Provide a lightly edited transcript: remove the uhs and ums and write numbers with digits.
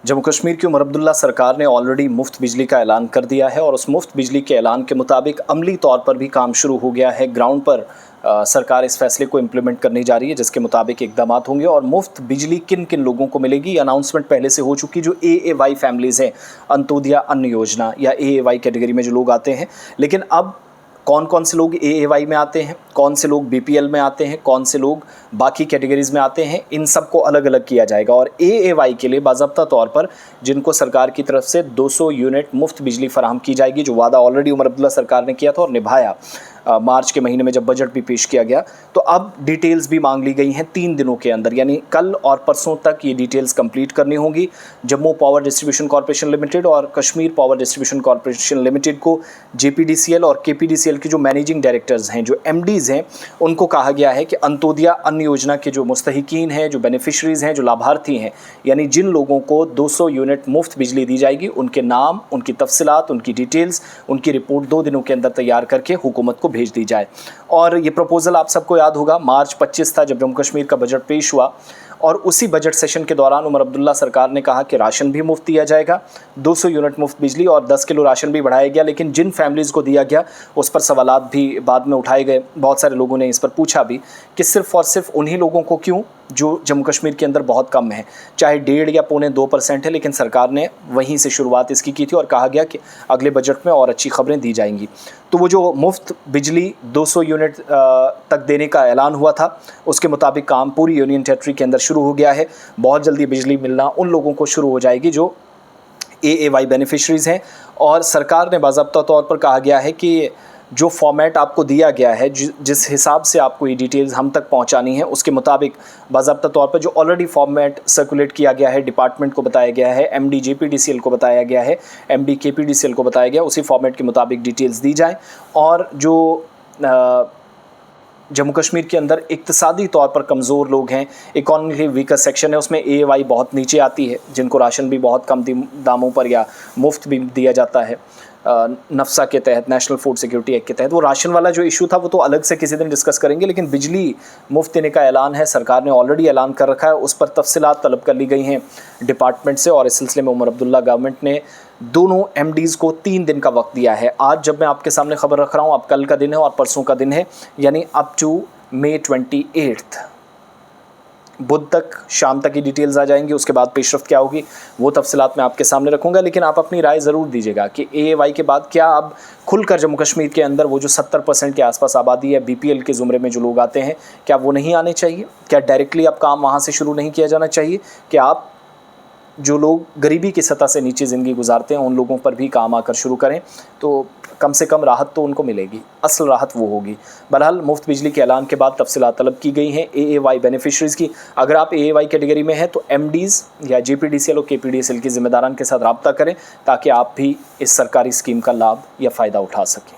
जम्मू कश्मीर की उमर अब्दुल्ला सरकार ने ऑलरेडी मुफ्त बिजली का ऐलान कर दिया है और उस मुफ्त बिजली के ऐलान के मुताबिक अमली तौर पर भी काम शुरू हो गया है। ग्राउंड पर सरकार इस फैसले को इम्प्लीमेंट करने जा रही है, जिसके मुताबिक इकदाम होंगे और मुफ्त बिजली किन किन लोगों को मिलेगी। अनाउंसमेंट पहले से हो चुकी। जो AAY फैमिलीज़ हैं, अंत्योदय अन्न योजना या AAY कैटेगरी में जो लोग आते हैं, लेकिन अब कौन कौन से लोग AAY में आते हैं, कौन से लोग BPL में आते हैं, कौन से लोग बाकी कैटेगरीज़ में आते हैं, इन सब को अलग अलग किया जाएगा। और AAY के लिए बाज़ाब्ता तौर पर जिनको सरकार की तरफ से 200 यूनिट मुफ्त बिजली फराहम की जाएगी, जो वादा ऑलरेडी उमर अब्दुल्ला सरकार ने किया था और निभाया मार्च के महीने में जब बजट भी पेश किया गया। तो अब डिटेल्स भी मांग ली गई हैं 3 दिनों के अंदर, यानी कल और परसों तक ये डिटेल्स कंप्लीट करनी होंगी। Jammu power distribution corporation limited और Kashmir power distribution corporation limited को JPDCL और KPDCL के जो मैनेजिंग डायरेक्टर्स हैं, जो MDs हैं, उनको कहा गया है कि अंत्योदय अन्न योजना के जो मुस्तहिकीन हैं, जो बेनिफिशरीज़ हैं, जो लाभार्थी हैं, यानी जिन लोगों को 200 यूनिट मुफ्त बिजली दी जाएगी, उनके नाम, उनकी तफसीलात, उनकी डिटेल्स, उनकी रिपोर्ट 2 दिनों के अंदर तैयार करके हुकूमत को भेज दी जाए। और ये प्रपोजल आप सबको याद होगा, मार्च 25 था जब जम्मू कश्मीर का बजट पेश हुआ और उसी बजट सेशन के दौरान उमर अब्दुल्ला सरकार ने कहा कि राशन भी मुफ्त दिया जाएगा, 200 यूनिट मुफ्त बिजली और 10 किलो राशन भी बढ़ाया गया। लेकिन जिन फैमिलीज़ को दिया गया उस पर सवालात भी बाद में उठाए गए। बहुत सारे लोगों ने इस पर पूछा भी कि सिर्फ़ और सिर्फ उन्हीं लोगों को क्यों जो जम्मू कश्मीर के अंदर बहुत कम है, चाहे 1.5 या 1.25% है, लेकिन सरकार ने वहीं से शुरुआत इसकी की थी और कहा गया कि अगले बजट में और अच्छी खबरें दी जाएंगी। तो वो जो मुफ्त बिजली 200 यूनिट तक देने का ऐलान हुआ था, उसके मुताबिक काम पूरी यूनियन टेरिटरी के अंदर शुरू हो गया है। बहुत जल्दी बिजली मिलना उन लोगों को शुरू हो जाएगी जो AAY बेनिफिशरीज़ हैं। और सरकार ने बाज़ाब्ता तौर पर कहा गया है कि जो फॉर्मेट आपको दिया गया है, जिस हिसाब से आपको ये डिटेल्स हम तक पहुंचानी है, उसके मुताबिक बाज़ाब्ता तौर पर जो ऑलरेडी फॉर्मेट सर्कुलेट किया गया है, डिपार्टमेंट को बताया गया है, MD JPDCL को बताया गया है, MD KPDCL को बताया गया, उसी फॉर्मेट के मुताबिक डिटेल्स दी जाए। और जो जम्मू कश्मीर के अंदर इक्तिसादी तौर पर कमज़ोर लोग हैं, इकॉनमिकली वीकर सेक्शन है, उसमें AAY बहुत नीचे आती है, जिनको राशन भी बहुत कम दामों पर या मुफ्त भी दिया जाता है नफ्सा के तहत, नेशनल फूड सिक्योरिटी एक्ट के तहत। वो राशन वाला जो इशू था वो तो अलग से किसी दिन डिस्कस करेंगे, लेकिन बिजली मुफ्त देने का ऐलान है, सरकार ने ऑलरेडी ऐलान कर रखा है, उस पर तफसीलात तलब कर ली गई हैं डिपार्टमेंट से। और इस सिलसिले में उमर अब्दुल्ला गवर्नमेंट ने दोनों MDs को 3 दिन का वक्त दिया है। आज जब मैं आपके सामने खबर रख रहा हूँ, अब कल का दिन है और परसों का दिन है, यानी अप टू May 28 बुध तक शाम तक की डिटेल्स आ जाएंगी। उसके बाद पेशरफ्त क्या होगी वो तफसीलात मैं आपके सामने रखूंगा, लेकिन आप अपनी राय ज़रूर दीजिएगा कि AAY के बाद क्या अब खुलकर जम्मू कश्मीर के अंदर वो जो 70% के आसपास आबादी है, BPL के ज़ुमरे में जो लोग आते हैं, क्या वो नहीं आने चाहिए? क्या डायरेक्टली अब काम वहाँ से शुरू नहीं किया जाना चाहिए? क्या आप जो लोग गरीबी की सतह से नीचे ज़िंदगी गुजारते हैं उन लोगों पर भी काम आकर शुरू करें, तो कम से कम राहत तो उनको मिलेगी, असल राहत वो होगी। बहरहाल मुफ्त बिजली के ऐलान के बाद तफसीलात तलब की गई हैं AAY बेनिफिशरीज़ की। अगर आप AAY कैटेगरी में हैं तो MDs या JPDCL और KPDCL की ज़िम्मेदारान के साथ रब्ता करें ताकि आप भी इस सरकारी स्कीम का लाभ या फ़ायदा उठा सकें।